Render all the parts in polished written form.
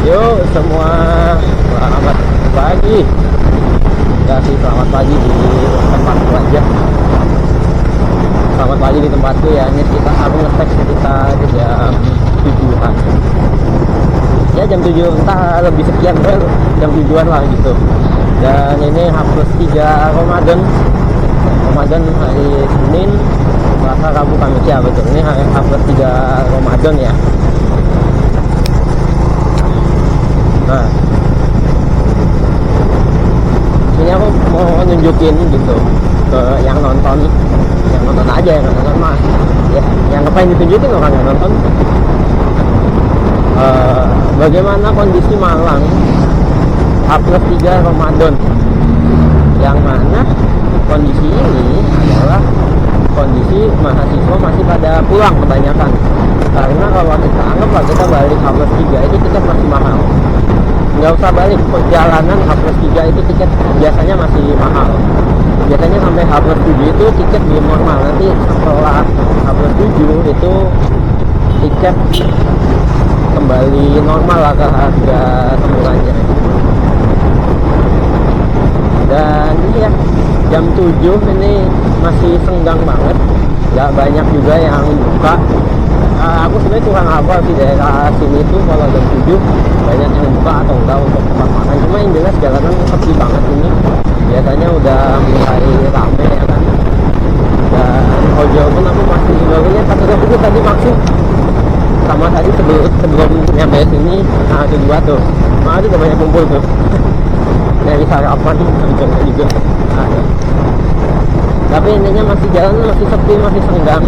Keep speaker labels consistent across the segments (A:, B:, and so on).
A: Yuk semua, selamat pagi. Ya sih, selamat pagi di tempatku aja. Selamat pagi di tempatku ya. Ini aku ngetek sekitar jam 7-an. Ya jam 7, entah lebih sekian jam 7-an lah gitu. Dan ini H+3 Ramadan. Ramadan hari Senin, Selasa, Rabu, Kamis ya betul. Ini hari H+3 Ramadan ya. Nah, ini aku mau nunjukin gitu ke yang nonton aja, yang nonton mah ya, yang ngapain ditunjukin orang yang nonton. Bagaimana kondisi Malang H+3 Ramadan, yang mana kondisi ini adalah kondisi mahasiswa masih pada pulang kebanyakan. Karena kalau kita anggap kita balik H+3 itu tiket masih mahal. Nggak usah balik, perjalanan H+3 itu tiket biasanya masih mahal. Biasanya sampai H+7 itu tiket belum normal. Nanti setelah H+7 itu tiket kembali normal lah ke harga semulanya. Dan iya, jam 7 ini masih senggang banget, nggak banyak juga yang buka. Aku sebenarnya kurang hafal sih daerah sini tuh kalau jam 7 banyak yang buka atau enggak untuk tempat makan. Cuma yang jelas jalanan sepi banget ini. Biasanya udah mulai rame ya kan. Dan ojol pun aku masih baru lihat satu tadi masuk. Sama tadi sebelum nyampe sini, nah itu dua tuh. Nah itu udah banyak kumpul tuh. Dari sarapan juga ada. Tapi intinya masih jalan masih sepi, masih senggang,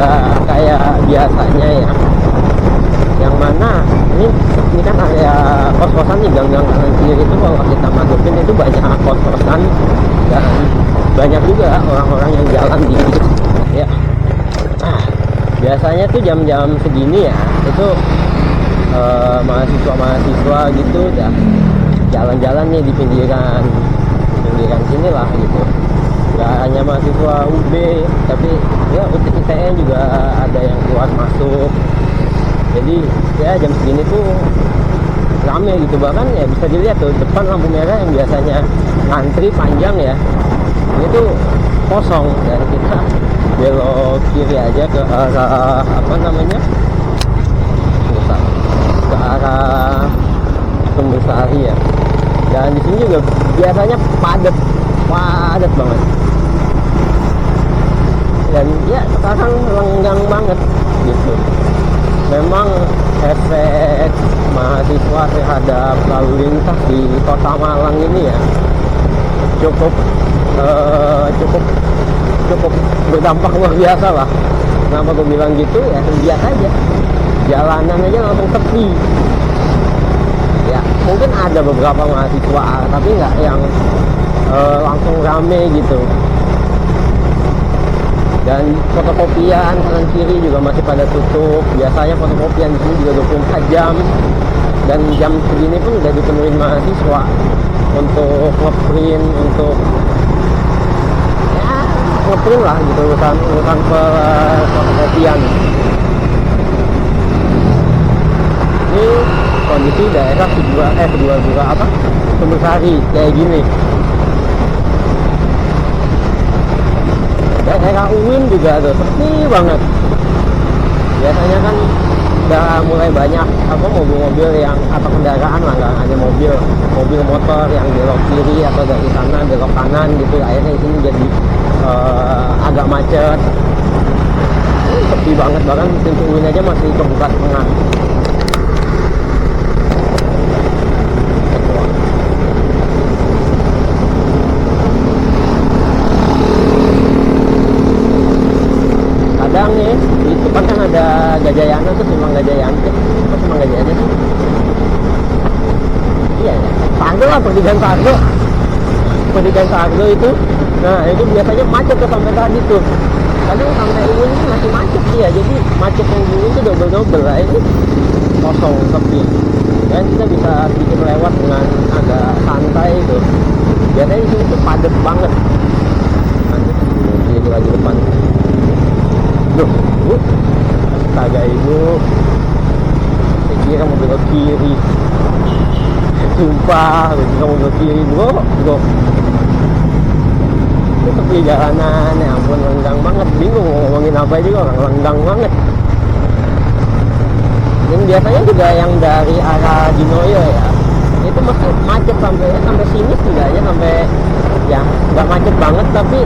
A: nggak kayak biasanya ya. Yang mana ini kan area kos-kosan nih, gang-gang kanan kiri itu kalau kita masukin itu banyak kos-kosan dan banyak juga orang-orang yang jalan di situ ya. Nah, biasanya tuh jam-jam segini ya itu mahasiswa gitu udah jalan-jalan nih di pinggiran sini lah gitu. Gak hanya mahasiswa UB, tapi ya UTN juga ada yang keluar masuk. Jadi ya jam segini tuh rame gitu. Bahkan ya bisa dilihat tuh depan lampu merah yang biasanya ngantri panjang ya, ini tuh kosong. Dan kita belok kiri aja ke arah ke arah Sumbersari ya. Dan di sini juga biasanya padat banget. Dan ya sekarang lenggang banget gitu. Memang efek mahasiswa terhadap lalu lintas di kota Malang ini ya cukup berdampak luar biasa lah. Kenapa gue bilang gitu ya, lihat aja jalanan aja langsung sepi ya. Mungkin ada beberapa mahasiswa tapi nggak yang langsung rame gitu. Dan fotokopian kanan kiri juga masih pada tutup. Biasanya fotokopian di sini juga 24 jam. Dan jam segini pun udah dipenuhin mahasiswa untuk ngeprint, untuk ya ngeprint lah gitu, urusan fotokopian. Ini kondisi daerah Sumbersari kayak gini. Daerah UIN juga tuh sepi banget. Biasanya kan udah mulai banyak mobil-mobil yang atau kendaraan lah, nggak hanya mobil motor yang belok kiri atau dari sana belok kanan gitu. Akhirnya di sini jadi agak macet. Sepi banget, bahkan pintu UIN aja masih kebuka setengah. Kadang nih di depan kan ada Gajayana tuh, Simpang Gajayana. Apa Simpang Gajayana sih? Iya ya, Sardo lah, Pendidikan Sardo itu. Nah itu biasanya macet tuh sampai tadi tuh. Kadang sampai ini masih macet dia. Jadi macet yang dulu tuh double lah, ini kosong sepi. Dan kita bisa sedikit lewat dengan agak santai tuh. Biasanya di sini tuh padat banget. Nanti lagi depan. Duh, astaga ibu, saya kira mau belok kiri. sumpah begitu mobil kiri bro itu sepi jalanan, ya ampun lenggang banget, bingung mau ngomongin apa juga, orang lenggang banget. Dan biasanya juga yang dari arah Dinoyo ya, itu masih macet sampai sini setidaknya, sampai ya nggak macet banget tapi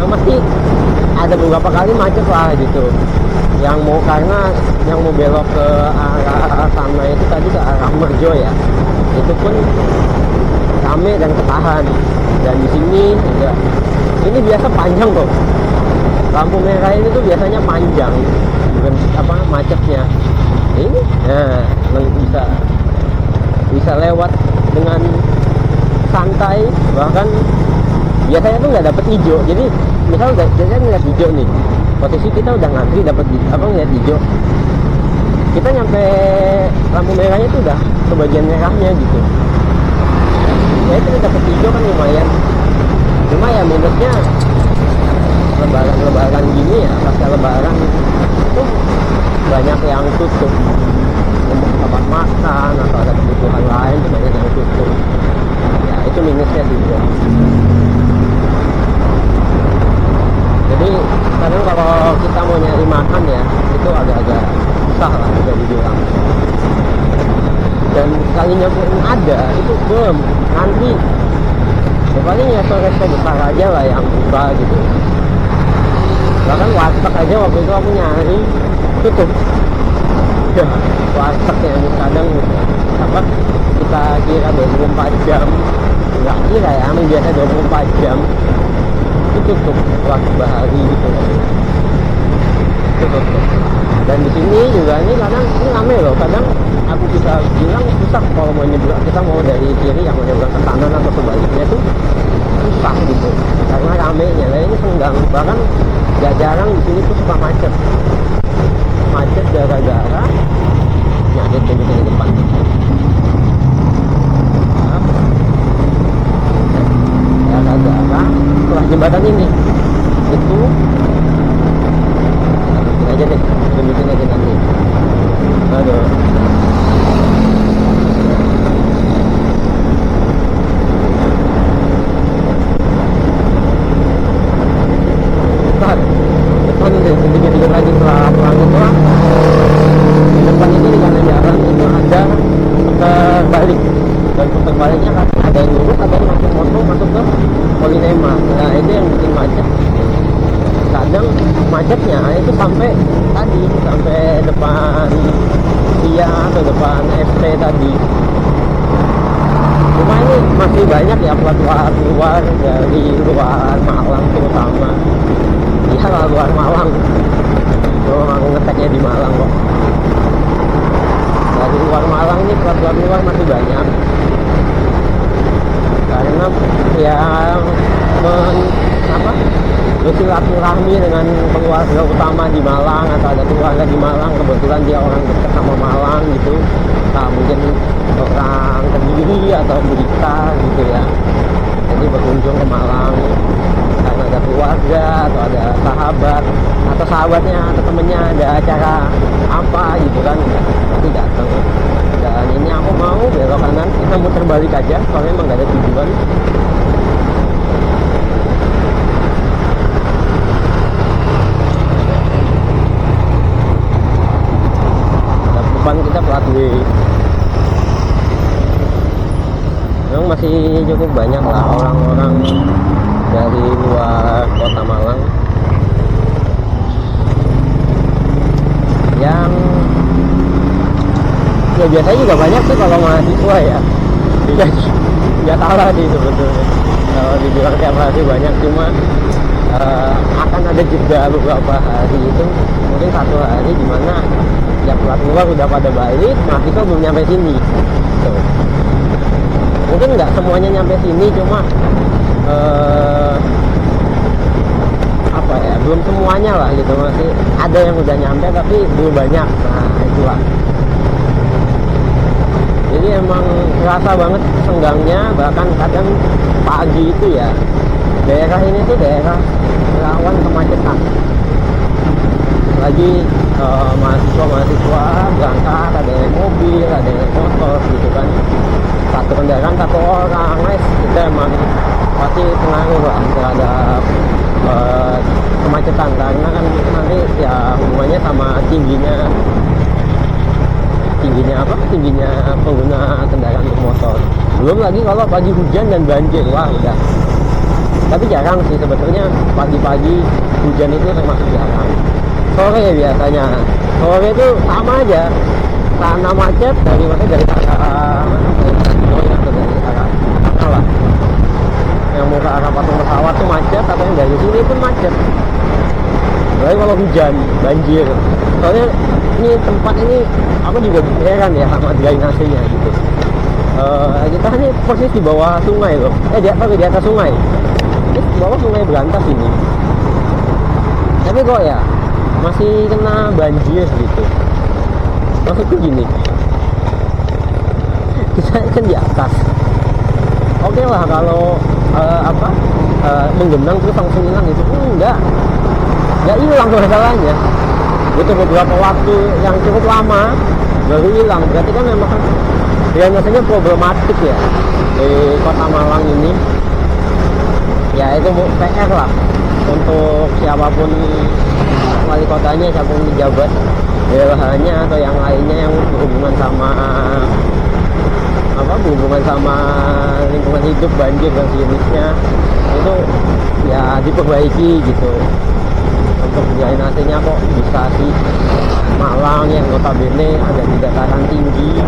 A: masih ada beberapa kali macet lah gitu. Yang mau karena yang mau belok ke arah sana itu tadi ke arah Merjo ya, itu pun rame dan ketahan. Dan di sini juga ini biasa panjang kok, lampu merah ini tuh biasanya panjang, bukan apa macetnya ini. Nah bisa lewat dengan santai, bahkan biasanya tuh nggak dapet hijau. Jadi misal biasanya ngeliat hijau nih, posisi kita udah ngantri dapet ngeliat hijau, kita nyampe lampu merahnya tuh udah ke bagian merahnya gitu. Ya itu dapet hijau kan lumayan. Cuma ya minusnya lebaran gini ya, pasca lebaran itu banyak yang tutup untuk tempat makan atau ada kebutuhan lain, banyak yang tutup. Ya itu minusnya juga. Jadi kadang kalau kita mau nyari makan ya itu agak-agak susah lah bisa dibilang. Dan sekalinya pun ada itu belum nanti paling ya resto besar aja lah yang buka gitu. Bahkan warteg aja waktu itu aku nyari tutup ya, warteg yang kadang apa kita kira 24 jam, nggak kira ya, emang biasa 24 jam itu tutup waktu bahari gitu, tutup. Dan di sini juga ini kadang ini rame loh, kadang aku bisa bilang susah kalau mau nyebrang, kita mau dari kiri yang mau nyebrang ke kanan atau sebaliknya tuh susah gitu karena ramenya. Nah ini senggang, bahkan gak jarang di sini tuh suka macet gara-gara nyadit di depan. Gara-gara setelah jembatan ini itu aja deh, tunjukin aja nanti. Aduh. Depan deh, sedikit lagi setelah pulang itu lah. Di depan ini di kanan jalan itu ada terbalik, dan terbaliknya kan ada yang lurus, ada yang masuk ke Polinema. Nah itu yang bikin macet. Kadang macetnya itu sampai depan Via atau depan FT tadi. Cuma ini masih banyak ya plat luar dari luar Malang terutama. Iya lah, luar Malang. Aku ngeteknya di Malang kok. Dari luar Malang ini plat luar masih banyak. Karena ya bersilaturahmi dengan keluarga utama di Malang, atau ada keluarga di Malang, kebetulan dia orang dekat sama Malang gitu. Nah, mungkin orang Kediri atau Blitar gitu ya, jadi berkunjung ke Malang karena ada keluarga atau ada sahabatnya atau temennya ada acara apa gitu kan, nanti datang. Dan ini aku mau belok kanan, kita muter balik aja soalnya emang gak ada tujuan. Depan kita plat W. Memang masih cukup banyak lah orang-orang dari luar kota Malang yang ya biasanya juga banyak sih kalau mahasiswa ya. Nggak salah sih sebetulnya kalau dibilang tiap hari banyak, cuma akan ada jeda beberapa hari itu, mungkin satu hari di mana ya plat luar udah pada balik, mahasiswa belum nyampe sini tuh. Mungkin nggak semuanya nyampe sini, cuma apa ya, belum semuanya lah gitu, masih ada yang udah nyampe tapi belum banyak. Nah itulah, jadi emang kerasa banget senggangnya. Bahkan kadang pagi itu ya, daerah ini tuh daerah rawan kemacetan. Lagi mahasiswa berangkat, ada yang mobil, ada yang motor gitu kan. satu kendaraan satu orang guys, itu emang pasti pengaruh lah terhadap kemacetan, karena kan nanti ya hubungannya sama tingginya pengguna kendaraan bermotor. Belum lagi kalau pagi hujan dan banjir, wah udah. Tapi jarang sih sebetulnya pagi-pagi hujan itu termasuk jarang. Sore biasanya, sore itu sama aja, sana macet dari arah lah, yang mau ke arah patung pesawat tuh macet, atau yang dari sini pun macet. Lalu kalau hujan, banjir. Soalnya ini tempat ini aku juga heran ya sama drainasenya gitu. Kita ini persis di bawah sungai loh. Di atas sungai. Ini di bawah sungai Berantas ini. Tapi kok ya masih kena banjir gitu. Maksudku gini, kita kan di atas. Oke lah kalau menggenang terus langsung hilang itu nggak hilang masalahnya. Butuh beberapa waktu yang cukup lama baru hilang. Berarti kan memang drainasenya problematik ya di Kota Malang ini. Ya itu PR lah untuk siapapun wali kotanya, siapapun pejabat daerahnya atau yang lainnya yang berhubungan sama lingkungan hidup, banjir dan sejenisnya, itu ya diperbaiki gitu. Untuk drainasenya kok bisa sih Malang yang notabene ada di dataran tinggi,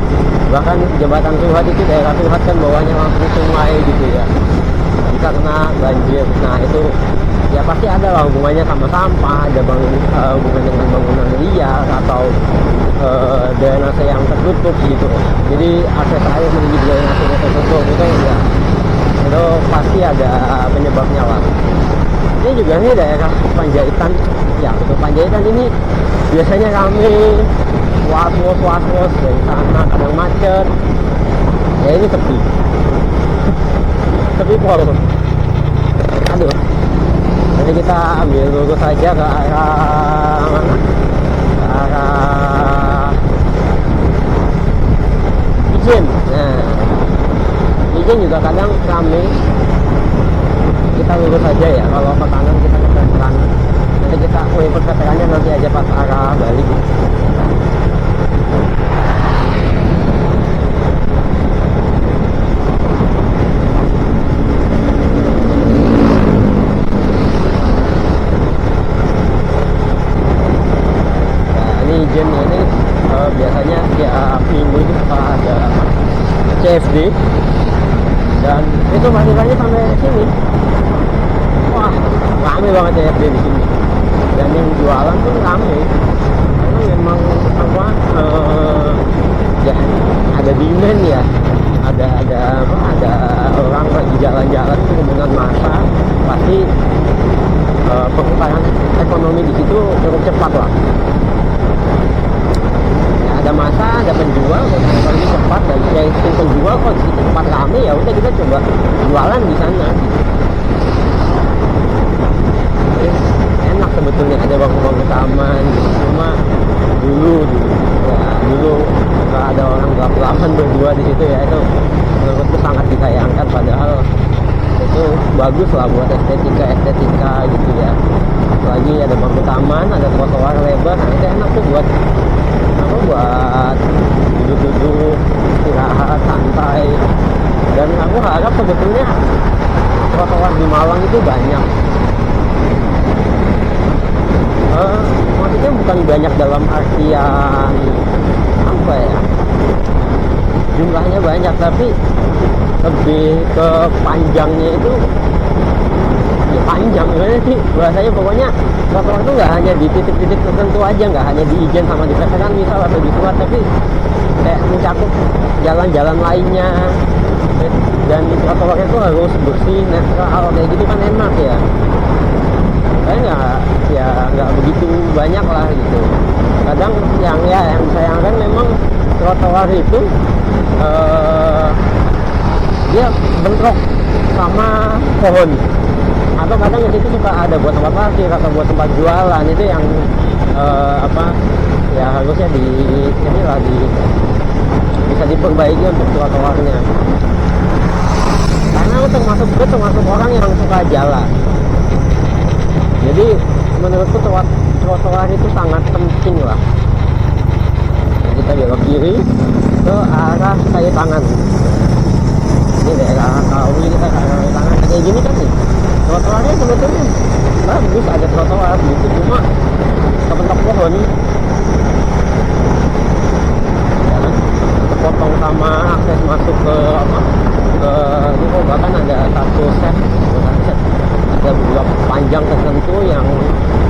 A: bahkan jembatan Suhat itu, daerah Suhat kan bawahnya langsung sungai gitu ya, bisa kena banjir. Nah itu ya pasti ada lah hubungannya sama sampah, ada hubungan dengan bangunan liar atau drainase yang tertutup gitu. Jadi akses air menuju drainase tertutup itu ya, itu pasti ada penyebabnya lah. Ini juga nih daerah Panjaitan, ya betul, Panjaitan ini biasanya rame, was-was dari sana, kadang macet. Ya ini sepi pol. Aduh, nanti kita ambil lurus saja ke arah mana? Ke arah Ijen. Nah, Ijen juga kadang rame. Kita lurus saja ya, kalau ke kanan kita ke kanan. Nanti kita perketerannya nanti aja pas arah balik. Ijen ini biasanya tiap minggu itu ada CFD, dan itu mahasiswanya sampai sini. Wah, rame banget CFD di sini, dan yang jualan pun rame karena memang ya ada demand ya, ada orang lagi jalan-jalan, kerumunan massa, pasti perputaran ekonomi di situ cukup cepat lah. Ada masa, ada penjual, kalau lebih cepat, dan ya itu penjual kok di tempat rame, ya udah kita coba jualan di sana. Enak sebetulnya ada bangku-bangku taman, cuma dulu kalau ada orang gelap-gelapan berdua di situ ya, itu menurutku sangat disayangkan. Padahal itu bagus lah buat estetika gitu ya. Lagi ada bangku taman, ada trotoar lebar, nah itu enak tuh buat duduk-duduk, istirahat, santai. Dan aku harap sebetulnya trotoar di Malang itu banyak. Maksudnya bukan banyak dalam artian apa ya, jumlahnya banyak, tapi lebih ke panjangnya itu ya panjang gimana sih bahasanya. Pokoknya trotoar itu nggak hanya di titik-titik tertentu aja, nggak hanya di Ijen sama di Veteran misal atau di Suhat, tapi kayak mencakup jalan-jalan lainnya. Dan trotoarnya itu harus bersih, netral, kayak gitu kan enak ya. Kayaknya nggak begitu banyak lah gitu. Kadang yang disayangkan memang trotoar itu dia bentrok sama pohon, atau kadang di situ suka ada buat tempat parkir atau buat tempat jualan. Itu yang harusnya bisa diperbaiki untuk trotoarnya. Karena aku termasuk orang yang suka jalan. Jadi menurutku trotoar itu sangat penting lah. Nah, kita belok kiri ke arah Kayu Tangan. Ini daerah Kawi, kita ke arah Kayu Tangan. Kayak gini kan nih. Trotoarnya sebetulnya bagus, ada trotoar gitu, cuma kepentok pohon. Potong sama akses masuk ke ini bahkan ada satu set ada blok panjang tertentu yang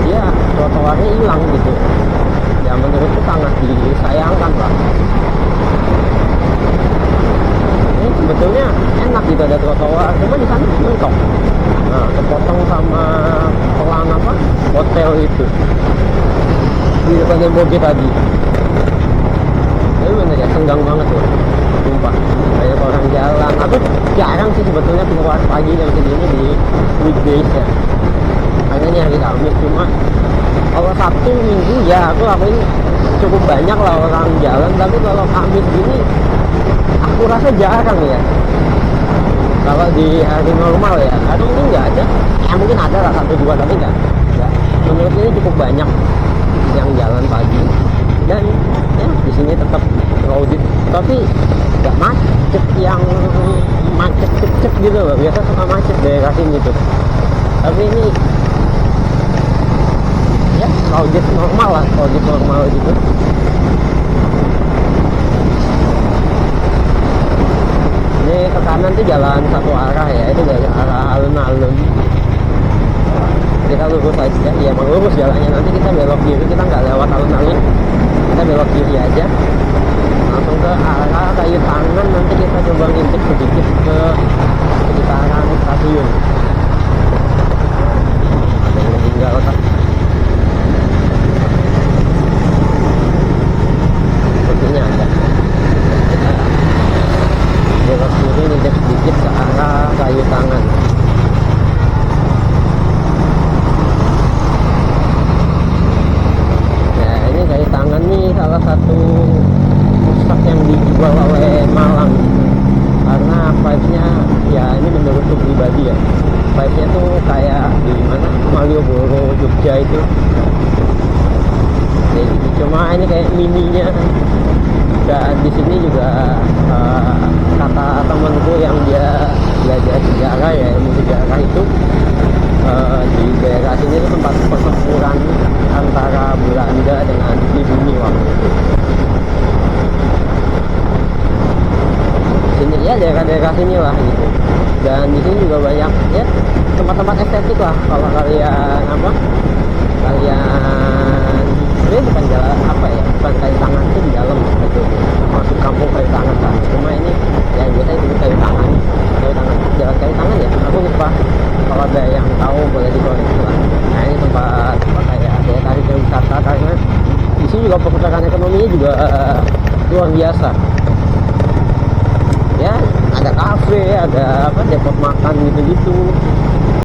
A: dia trotoarnya hilang gitu. Ya menurutku sangat disayangkan lah. Ini sebetulnya enak gitu ada trotoar, cuma di sana mentok. Nah, kepotong sama pelang hotel itu di depan Demboge tadi. Tapi bener ya, senggang banget loh, sumpah. Banyak orang jalan. Aku jarang sih sebetulnya keluar pagi jam segini di weekdays ya, hanya nyari Kamis. Cuma kalau Sabtu Minggu ya aku lakuin cukup banyak lah orang jalan. Tapi kalau Kamis gini aku rasa jarang ya. Kalau di hari normal ya, aduh ini nggak ada. Ya mungkin ada lah 1-2, tapi nggak. Menurut ini cukup banyak yang jalan pagi. Dan ya di sini tetap crowded, tapi nggak macet yang macet cep gitu loh. Biasa suka macet daerah sini tuh, tapi ini ya crowded normal gitu. Ini ke kanan tuh jalan satu arah ya, itu dari arah alun-alun. Kita lurus aja, ya emang lurus jalannya. Nanti kita belok kiri, kita nggak lewat alun-alun, kita belok kiri aja langsung ke arah Kayu Tangan. Nanti kita coba ngintip sedikit ke sekitaran stasiun. Ada yang meninggal kan? Sepertinya ada. Belok kiri ngintip sedikit ke arah Kayu Tangan. Kayu Tangan nih salah satu pusat yang dijual oleh Malang, karena vibes-nya ya ini menurutku pribadi ya, vibes-nya tuh kayak di mana Malioboro, Jogja itu. Jadi, cuma ini kayak mininya. Dan di sini juga kata temanku yang dia belajar sejarah ya, ilmu sejarah itu, di daerah sini itu tempat pertempuran antara Belanda dengan Pribumi waktu itu. Sini ya daerah-daerah sini lah gitu. Dan di sini juga banyak ya tempat-tempat estetik lah. Kalau kalian ini bukan jalan bukan Kayu Tangan itu di dalam sebetulnya, masuk kampung Kayu Tangan kan. Cuma ini yang biasa itu Kayu Tangan, jalan Kayu Tangan ya, aku lupa. Kalau ada yang tahu boleh dikoreksi lah. Nah ini tempat kayak daya tarik wisata, karena di sini juga perputaran ekonominya juga luar biasa. Ya ada kafe, ada depot makan gitu-gitu.